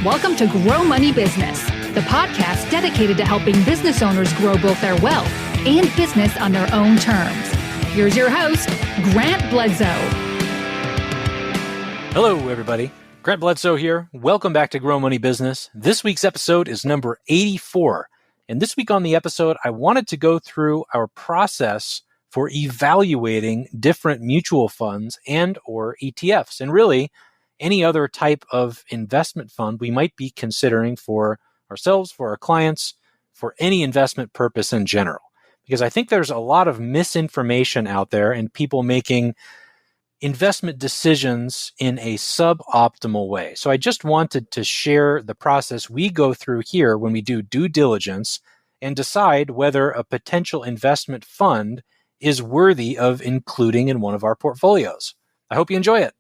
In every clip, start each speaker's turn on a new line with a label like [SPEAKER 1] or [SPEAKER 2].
[SPEAKER 1] Welcome to Grow Money Business, the podcast dedicated to helping business owners grow both their wealth and business on their own terms. Here's your host, Grant Bledsoe.
[SPEAKER 2] Hello, everybody. Grant Bledsoe here. Welcome back to Grow Money Business. This week's episode is number 84. And this week on the episode, I wanted to go through our process for evaluating different mutual funds and or ETFs, and really any other type of investment fund we might be considering for ourselves, for our clients, for any investment purpose in general. Because I think there's a lot of misinformation out there and people making investment decisions in a suboptimal way. So I just wanted to share the process we go through here when we do due diligence and decide whether a potential investment fund is worthy of including in one of our portfolios. I hope you enjoy it.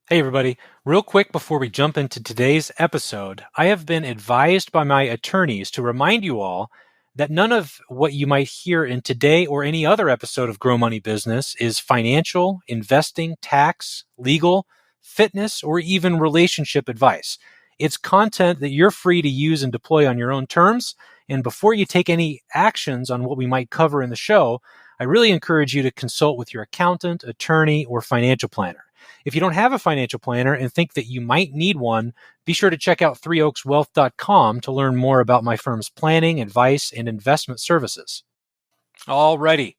[SPEAKER 2] Hey everybody, real quick before we jump into today's episode, I have been advised by my attorneys to remind you all that none of what you might hear in today or any other episode of Grow Money Business is financial, investing, tax, legal, fitness, or even relationship advice. It's content that you're free to use and deploy on your own terms. And before you take any actions on what we might cover in the show, I really encourage you to consult with your accountant, attorney, or financial planner. If you don't have a financial planner and think that you might need one, be sure to check out threeoakswealth.com to learn more about my firm's planning, advice, and investment services. Alrighty.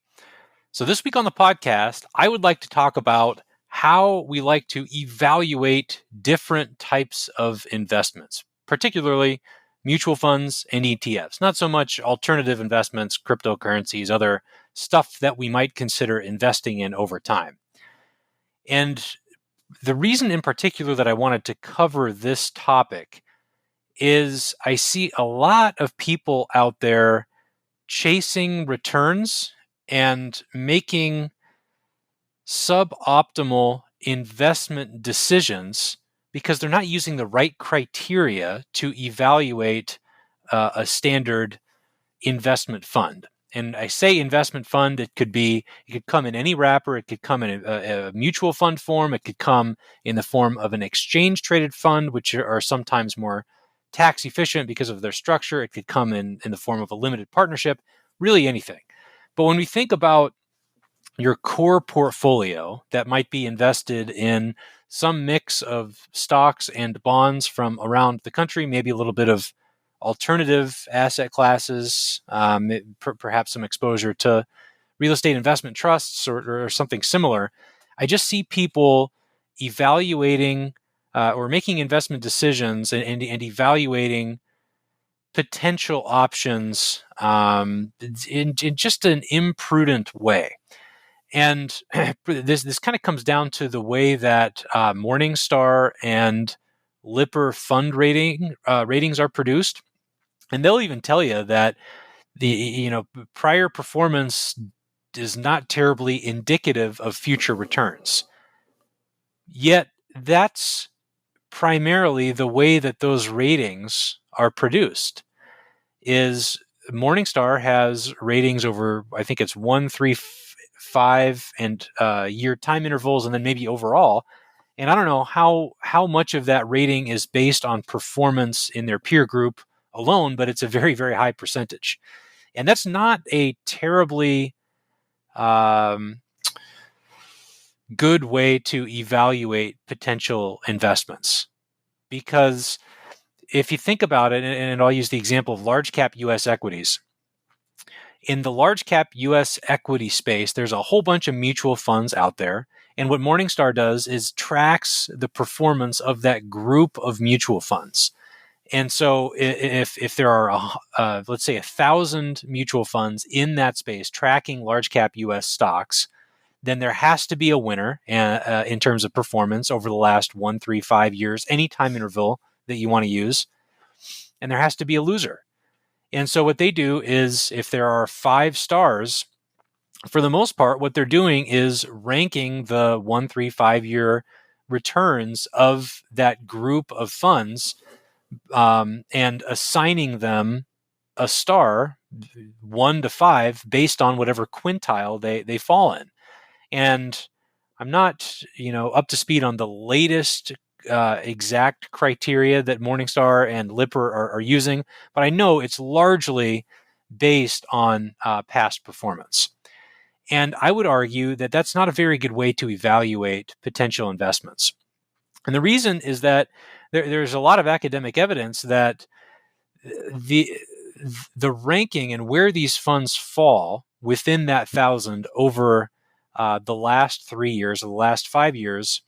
[SPEAKER 2] So this week on the podcast, I would like to talk about how we like to evaluate different types of investments, particularly mutual funds and ETFs. Not so much alternative investments, cryptocurrencies, other stuff that we might consider investing in over time. And the reason in particular that I wanted to cover this topic is I see a lot of people out there chasing returns and making suboptimal investment decisions because they're not using the right criteria to evaluate a standard investment fund. And I say investment fund, it could come in any wrapper. It could come in a mutual fund form. It could come in the form of an exchange traded fund, which are sometimes more tax efficient because of their structure. It could come in the form of a limited partnership, really anything. But when we think about your core portfolio that might be invested in some mix of stocks and bonds from around the country, maybe a little bit of alternative asset classes, perhaps some exposure to real estate investment trusts or something similar. I just see people evaluating or making investment decisions and evaluating potential options in just an imprudent way. And this kind of comes down to the way that Morningstar and Lipper fund ratings are produced. And they'll even tell you that the prior performance is not terribly indicative of future returns. Yet that's primarily the way that those ratings are produced. Is Morningstar has ratings over, I think it's 1, 3, 5 and year time intervals, and then maybe overall. And I don't know how much of that rating is based on performance in their peer group alone, but it's a very, very high percentage. And that's not a terribly good way to evaluate potential investments. Because if you think about it, and I'll use the example of large cap US equities. In the large cap US equity space, there's a whole bunch of mutual funds out there. And what Morningstar does is tracks the performance of that group of mutual funds. And so if there are, let's say, 1,000 mutual funds in that space tracking large cap US stocks, then there has to be a winner in terms of performance over the last 1, 3, 5 years, any time interval that you want to use. And there has to be a loser. And so what they do is if there are 5 stars, for the most part, what they're doing is ranking the 1, 3, 5 year returns of that group of funds and assigning them a star 1 to 5 based on whatever quintile they fall in. And I'm not, up to speed on the latest exact criteria that Morningstar and Lipper are using, but I know it's largely based on past performance. And I would argue that that's not a very good way to evaluate potential investments. And the reason is that there's a lot of academic evidence that the ranking and where these funds fall within that 1,000 over the last 3 years or the last 5 years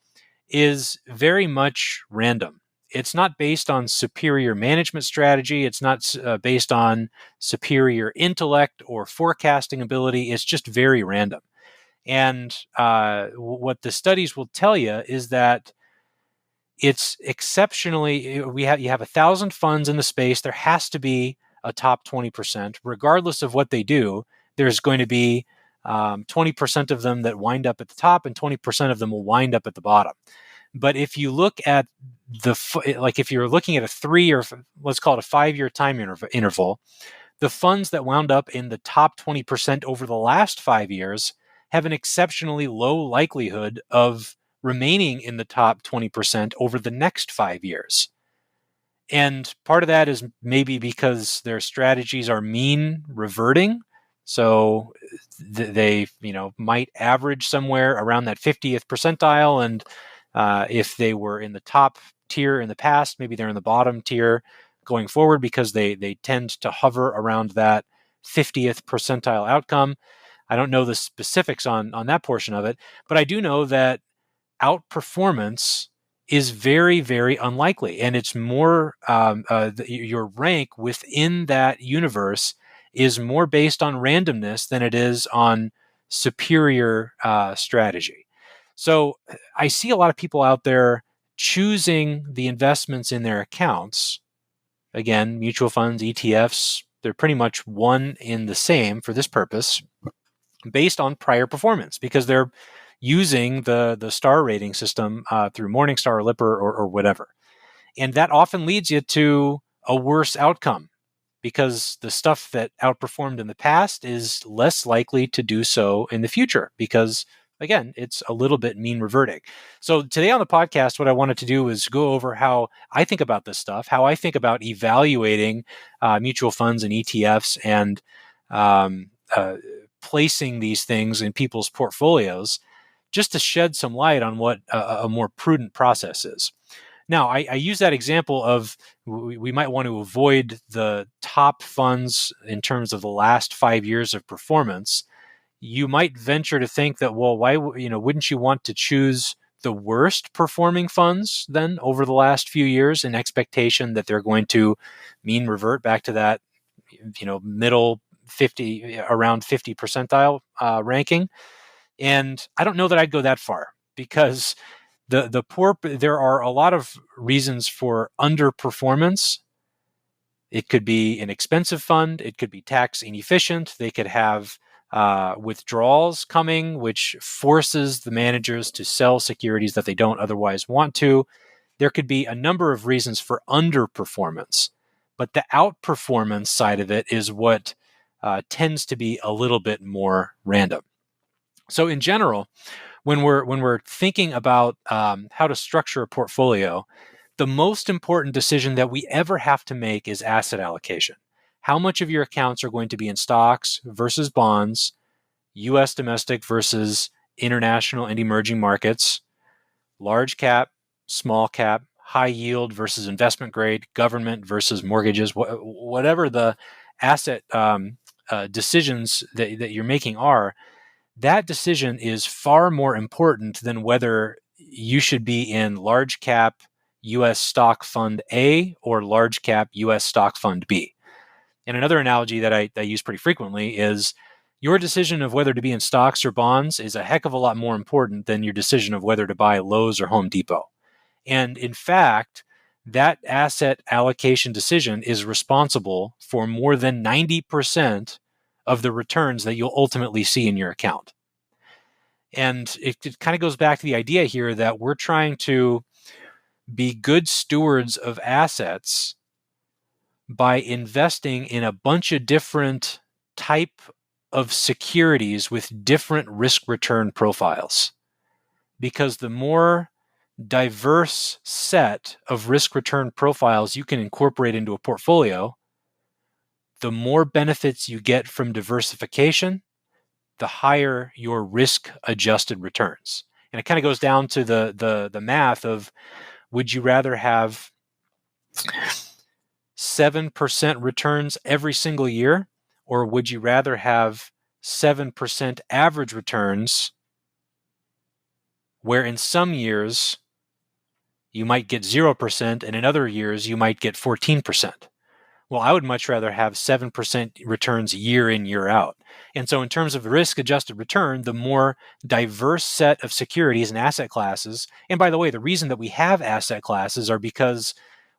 [SPEAKER 2] is very much random. It's not based on superior management strategy. It's not based on superior intellect or forecasting ability. It's just very random. And what the studies will tell you is that it's exceptionally, you have 1,000 funds in the space. There has to be a top 20%. Regardless of what they do, there's going to be 20% of them that wind up at the top and 20% of them will wind up at the bottom. But if you look at if you're looking at a 3 or let's call it a 5-year time interval, the funds that wound up in the top 20% over the last 5 years have an exceptionally low likelihood of remaining in the top 20% over the next 5 years. And part of that is maybe because their strategies are mean reverting. So they might average somewhere around that 50th percentile. And if they were in the top tier in the past, maybe they're in the bottom tier going forward because they tend to hover around that 50th percentile outcome. I don't know the specifics on that portion of it, but I do know that outperformance is very, very unlikely. And it's more, your rank within that universe is more based on randomness than it is on superior strategy. So I see a lot of people out there choosing the investments in their accounts. Again, mutual funds, ETFs, they're pretty much one in the same for this purpose based on prior performance because they're using the star rating system through Morningstar, Lipper, or whatever. And that often leads you to a worse outcome because the stuff that outperformed in the past is less likely to do so in the future because, again, it's a little bit mean reverting. So today on the podcast, what I wanted to do is go over how I think about this stuff, how I think about evaluating mutual funds and ETFs and placing these things in people's portfolios, just to shed some light on what a more prudent process is. Now, I use that example of we might want to avoid the top funds in terms of the last 5 years of performance. You might venture to think that, well, why wouldn't you want to choose the worst performing funds then over the last few years in expectation that they're going to mean revert back to that middle 50 around 50 percentile ranking? And I don't know that I'd go that far because there are a lot of reasons for underperformance. It could be an expensive fund. It could be tax inefficient. They could have withdrawals coming, which forces the managers to sell securities that they don't otherwise want to. There could be a number of reasons for underperformance, but the outperformance side of it is what tends to be a little bit more random. So in general, when we're thinking about how to structure a portfolio, the most important decision that we ever have to make is asset allocation. How much of your accounts are going to be in stocks versus bonds, U.S. domestic versus international and emerging markets, large cap, small cap, high yield versus investment grade, government versus mortgages, whatever the asset decisions that you're making are, that decision is far more important than whether you should be in large cap U.S. stock fund A or large cap U.S. stock fund B. And another analogy that I use pretty frequently is your decision of whether to be in stocks or bonds is a heck of a lot more important than your decision of whether to buy Lowe's or Home Depot. And in fact, that asset allocation decision is responsible for more than 90% of the returns that you'll ultimately see in your account. And it kind of goes back to the idea here that we're trying to be good stewards of assets by investing in a bunch of different type of securities with different risk return profiles. Because the more diverse set of risk-return profiles you can incorporate into a portfolio, the more benefits you get from diversification, the higher your risk-adjusted returns. And it kind of goes down to the math of, would you rather have 7% returns every single year, or would you rather have 7% average returns, where in some years you might get 0% and in other years you might get 14%? Well, I would much rather have 7% returns year in, year out. And so in terms of risk-adjusted return, the more diverse set of securities and asset classes, and by the way, the reason that we have asset classes are because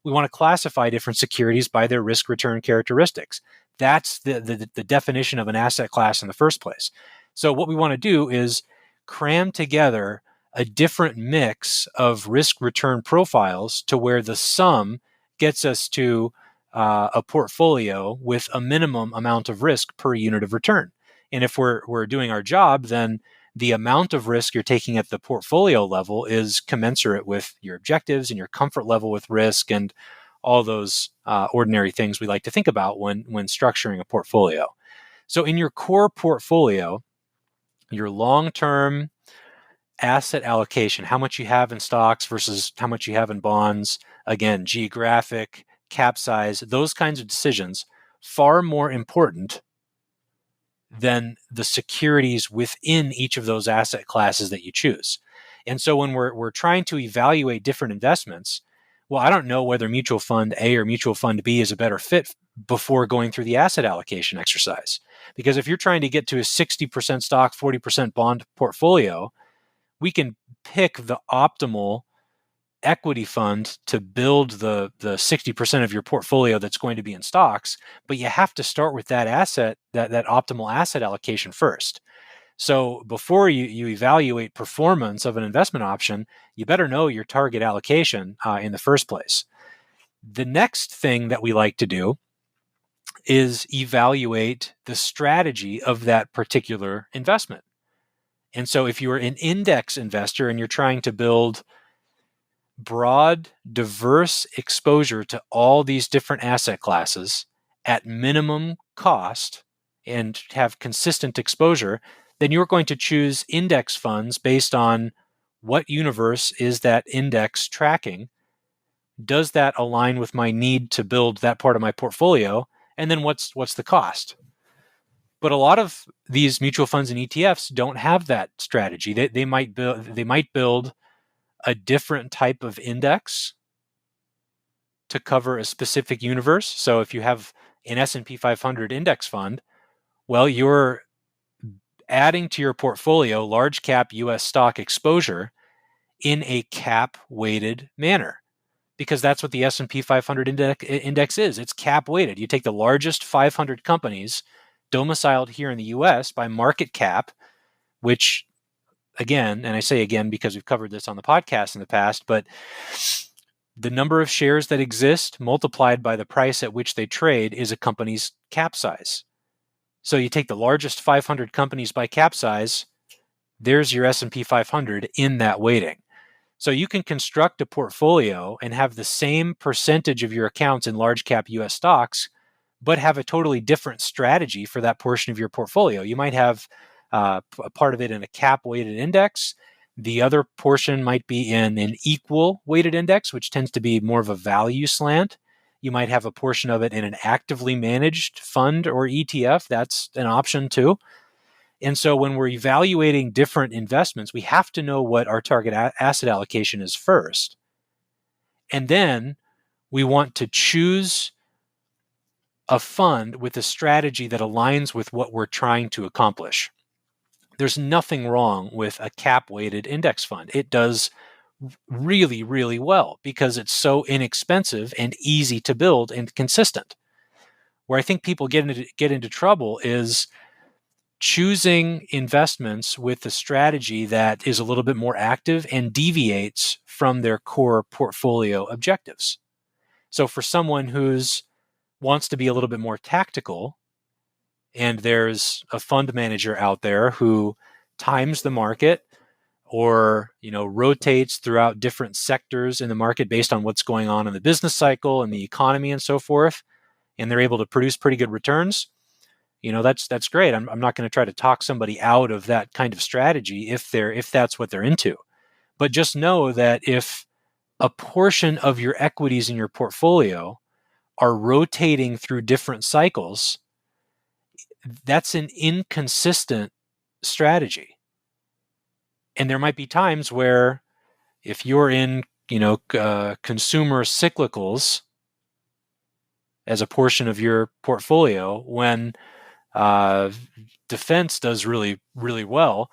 [SPEAKER 2] we want to classify different securities by their risk-return characteristics. That's the definition of an asset class in the first place. So what we want to do is cram together a different mix of risk-return profiles to where the sum gets us to a portfolio with a minimum amount of risk per unit of return. And if we're doing our job, then the amount of risk you're taking at the portfolio level is commensurate with your objectives and your comfort level with risk and all those ordinary things we like to think about when structuring a portfolio. So in your core portfolio, your long-term asset allocation, how much you have in stocks versus how much you have in bonds, again, geographic, cap size, those kinds of decisions, far more important than the securities within each of those asset classes that you choose. And so when we're trying to evaluate different investments, well, I don't know whether mutual fund A or mutual fund B is a better fit before going through the asset allocation exercise. Because if you're trying to get to a 60% stock, 40% bond portfolio, we can pick the optimal equity fund to build the 60% of your portfolio that's going to be in stocks, but you have to start with that asset, that optimal asset allocation first. So before you evaluate performance of an investment option, you better know your target allocation in the first place. The next thing that we like to do is evaluate the strategy of that particular investment. And so if you're an index investor and you're trying to build broad, diverse exposure to all these different asset classes at minimum cost and have consistent exposure, then you're going to choose index funds based on what universe is that index tracking. Does that align with my need to build that part of my portfolio? And then what's the cost? But a lot of these mutual funds and ETFs don't have that strategy. They might build a different type of index to cover a specific universe. So if you have an S&P 500 index fund, well, you're adding to your portfolio large cap US stock exposure in a cap weighted manner, because that's what the S&P 500 index is. It's cap weighted. You take the largest 500 companies domiciled here in the US by market cap, which, again, and I say again because we've covered this on the podcast in the past, but the number of shares that exist multiplied by the price at which they trade is a company's cap size. So you take the largest 500 companies by cap size, there's your S&P 500 in that weighting. So you can construct a portfolio and have the same percentage of your accounts in large cap US stocks, but have a totally different strategy for that portion of your portfolio. You might have a part of it in a cap weighted index. The other portion might be in an equal weighted index, which tends to be more of a value slant. You might have a portion of it in an actively managed fund or ETF. That's an option too. And so when we're evaluating different investments, we have to know what our target asset allocation is first. And then we want to choose a fund with a strategy that aligns with what we're trying to accomplish. There's nothing wrong with a cap-weighted index fund. It does really, really well because it's so inexpensive and easy to build and consistent. Where I think people get into trouble is choosing investments with a strategy that is a little bit more active and deviates from their core portfolio objectives. So for someone who's wants to be a little bit more tactical, and there's a fund manager out there who times the market or rotates throughout different sectors in the market based on what's going on in the business cycle and the economy and so forth, and they're able to produce pretty good returns, that's great. I'm not going to try to talk somebody out of that kind of strategy if that's what they're into. But just know that if a portion of your equities in your portfolio are rotating through different cycles, that's an inconsistent strategy. And there might be times where if you're in, consumer cyclicals as a portion of your portfolio, when defense does really, really well,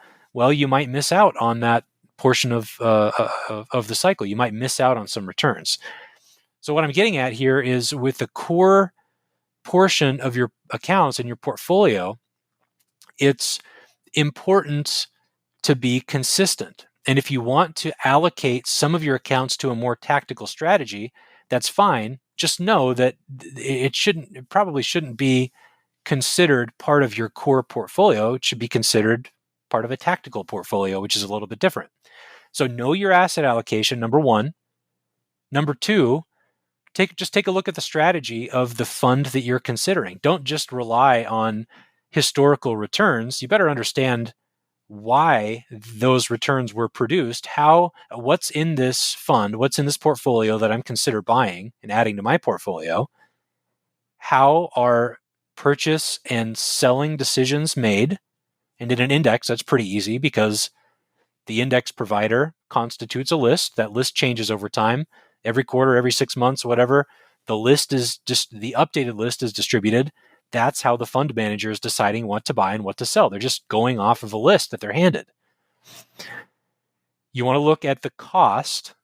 [SPEAKER 2] you might miss out on that portion of the cycle. You might miss out on some returns. So what I'm getting at here is with the core portion of your accounts in your portfolio, it's important to be consistent. And if you want to allocate some of your accounts to a more tactical strategy, that's fine. Just know that it probably shouldn't be considered part of your core portfolio. It should be considered part of a tactical portfolio, which is a little bit different. So know your asset allocation, number one. Number two, take a look at the strategy of the fund that you're considering. Don't just rely on historical returns. You better understand why those returns were produced, what's in this fund, what's in this portfolio that I'm consider buying and adding to my portfolio. How are purchase and selling decisions made? And in an index, that's pretty easy because the index provider constitutes a list. That list changes over time, every quarter, every 6 months, whatever. The updated list is distributed. That's how the fund manager is deciding what to buy and what to sell. They're just going off of a list that they're handed. You want to look at the cost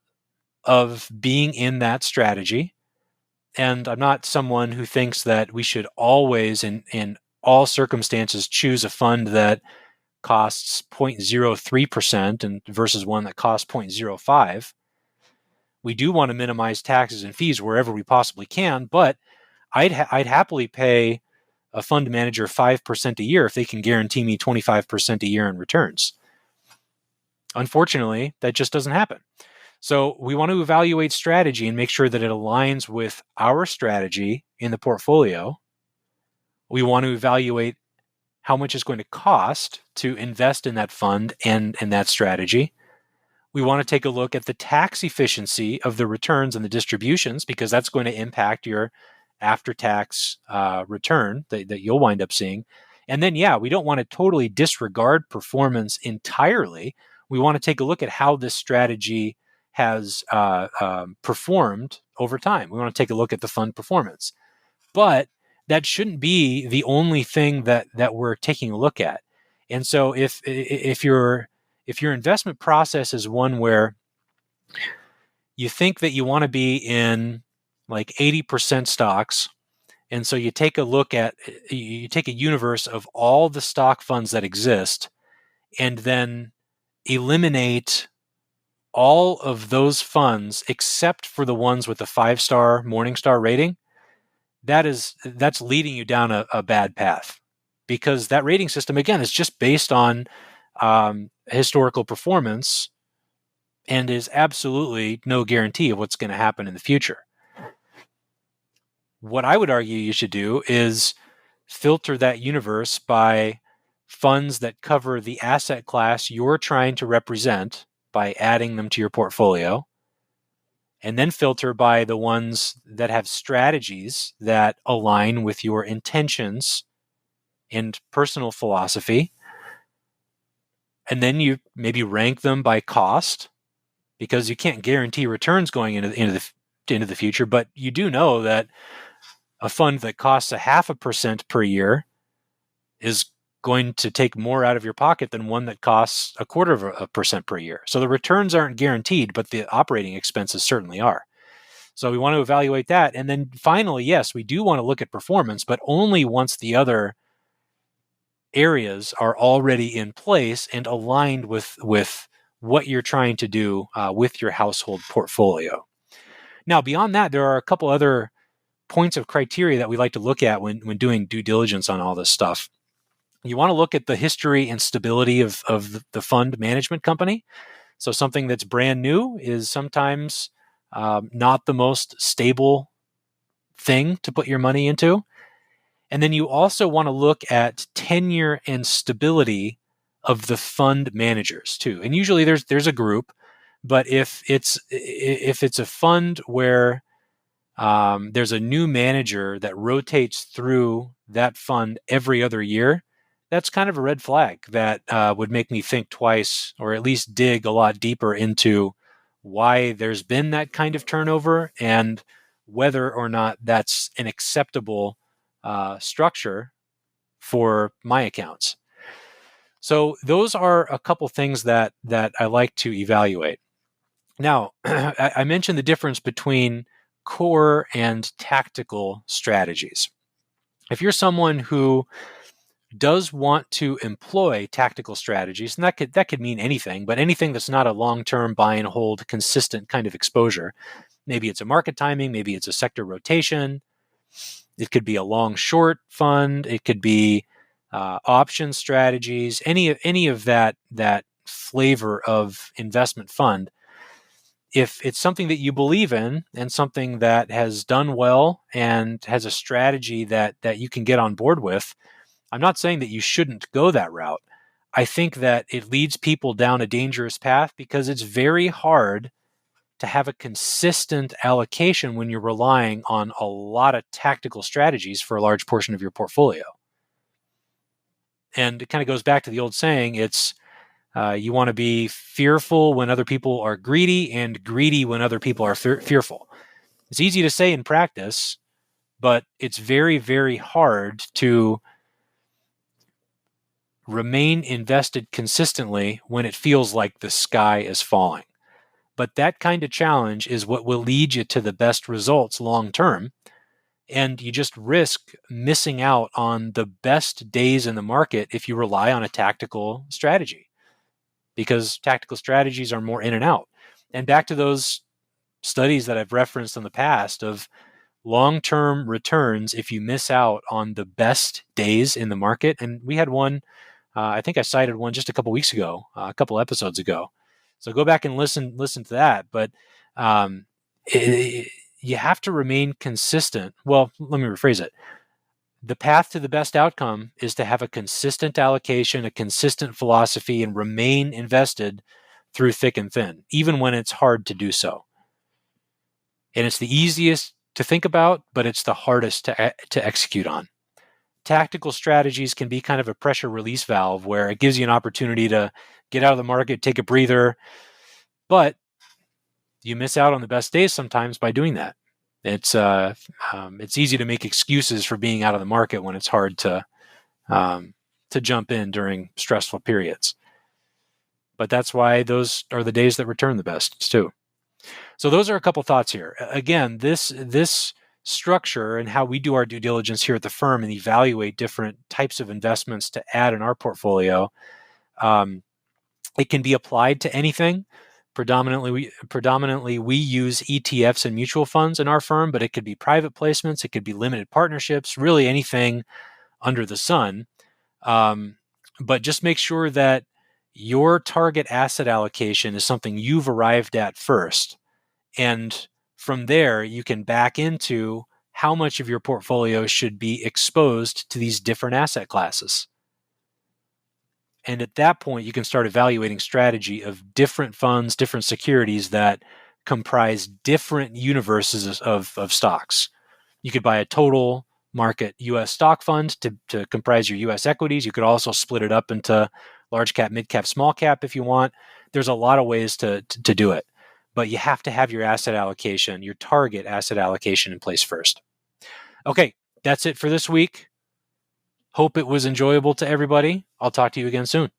[SPEAKER 2] of being in that strategy. And I'm not someone who thinks that we should always, in all circumstances, choose a fund that costs 0.03% and versus one that costs 0.05. We do want to minimize taxes and fees wherever we possibly can, but I'd happily pay a fund manager 5% a year if they can guarantee me 25% a year in returns. Unfortunately, that just doesn't happen. So we want to evaluate strategy and make sure that it aligns with our strategy in the portfolio. We want to evaluate how much it's going to cost to invest in that fund and that strategy. We want to take a look at the tax efficiency of the returns and the distributions, because that's going to impact your after-tax return that you'll wind up seeing. And then, we don't want to totally disregard performance entirely. We want to take a look at how this strategy has performed over time. We want to take a look at the fund performance. But that shouldn't be the only thing that we're taking a look at. And so if your investment process is one where you think that you want to be in like 80% stocks, and so you take a universe of all the stock funds that exist and then eliminate all of those funds except for the ones with the 5-star Morningstar rating, that's leading you down a bad path, because that rating system, again, is just based on historical performance and is absolutely no guarantee of what's going to happen in the future. What I would argue you should do is filter that universe by funds that cover the asset class you're trying to represent by adding them to your portfolio, and then filter by the ones that have strategies that align with your intentions and personal philosophy. And then you maybe rank them by cost, because you can't guarantee returns going into the future, but you do know that a fund that costs 0.5% per year is going to take more out of your pocket than one that costs 0.25% per year. So the returns aren't guaranteed, but the operating expenses certainly are. So we want to evaluate that. And then finally, yes, we do want to look at performance, but only once the other areas are already in place and aligned with what you're trying to do with your household portfolio. Now, beyond that, there are a couple other points of criteria that we like to look at when doing due diligence on all this stuff. You want to look at the history and stability of the fund management company. So something that's brand new is sometimes not the most stable thing to put your money into. And then you also want to look at tenure and stability of the fund managers too. And usually there's a group, but if it's a fund where there's a new manager that rotates through that fund every other year, that's kind of a red flag that would make me think twice, or at least dig a lot deeper into why there's been that kind of turnover and whether or not that's an acceptable structure for my accounts. So those are a couple things that I like to evaluate. Now, I mentioned the difference between core and tactical strategies. If you're someone who does want to employ tactical strategies, and that could mean anything, but anything that's not a long-term buy and hold consistent kind of exposure. Maybe it's a market timing, maybe it's a sector rotation. It could be a long short fund. It could be option strategies. Any of that flavor of investment fund. If it's something that you believe in and something that has done well and has a strategy that you can get on board with, I'm not saying that you shouldn't go that route. I think that it leads people down a dangerous path because it's very hard to have a consistent allocation when you're relying on a lot of tactical strategies for a large portion of your portfolio. And it kind of goes back to the old saying, it's you want to be fearful when other people are greedy and greedy when other people are fearful. It's easy to say in practice, but it's very, very hard to remain invested consistently when it feels like the sky is falling. But that kind of challenge is what will lead you to the best results long term. And you just risk missing out on the best days in the market if you rely on a tactical strategy, because tactical strategies are more in and out. And back to those studies that I've referenced in the past of long-term returns if you miss out on the best days in the market. And we had one, I think I cited one just a couple weeks ago, a couple episodes ago. So go back and listen to that. But you have to remain consistent. Well, let me rephrase it. The path to the best outcome is to have a consistent allocation, a consistent philosophy, and remain invested through thick and thin, even when it's hard to do so. And it's the easiest to think about, but it's the hardest to execute on. Tactical strategies can be kind of a pressure release valve where it gives you an opportunity to get out of the market, take a breather, but you miss out on the best days sometimes by doing that. It's easy to make excuses for being out of the market when it's hard to jump in during stressful periods. But that's why those are the days that return the best too. So those are a couple thoughts here. Again, this structure and how we do our due diligence here at the firm and evaluate different types of investments to add in our portfolio, it can be applied to anything. Predominantly, we use ETFs and mutual funds in our firm, but it could be private placements, it could be limited partnerships, really anything under the sun. But just make sure that your target asset allocation is something you've arrived at first. And from there, you can back into how much of your portfolio should be exposed to these different asset classes. And at that point, you can start evaluating strategy of different funds, different securities that comprise different universes of stocks. You could buy a total market U.S. stock fund to comprise your U.S. equities. You could also split it up into large cap, mid cap, small cap if you want. There's a lot of ways to do it. But you have to have your asset allocation, your target asset allocation in place first. Okay, that's it for this week. Hope it was enjoyable to everybody. I'll talk to you again soon.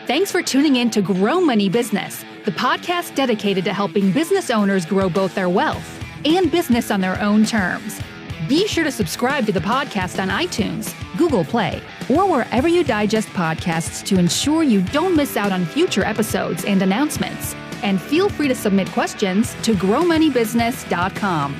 [SPEAKER 1] Thanks for tuning in to Grow Money Business, the podcast dedicated to helping business owners grow both their wealth and business on their own terms. Be sure to subscribe to the podcast on iTunes, Google Play, or wherever you digest podcasts to ensure you don't miss out on future episodes and announcements. And feel free to submit questions to growmoneybusiness.com.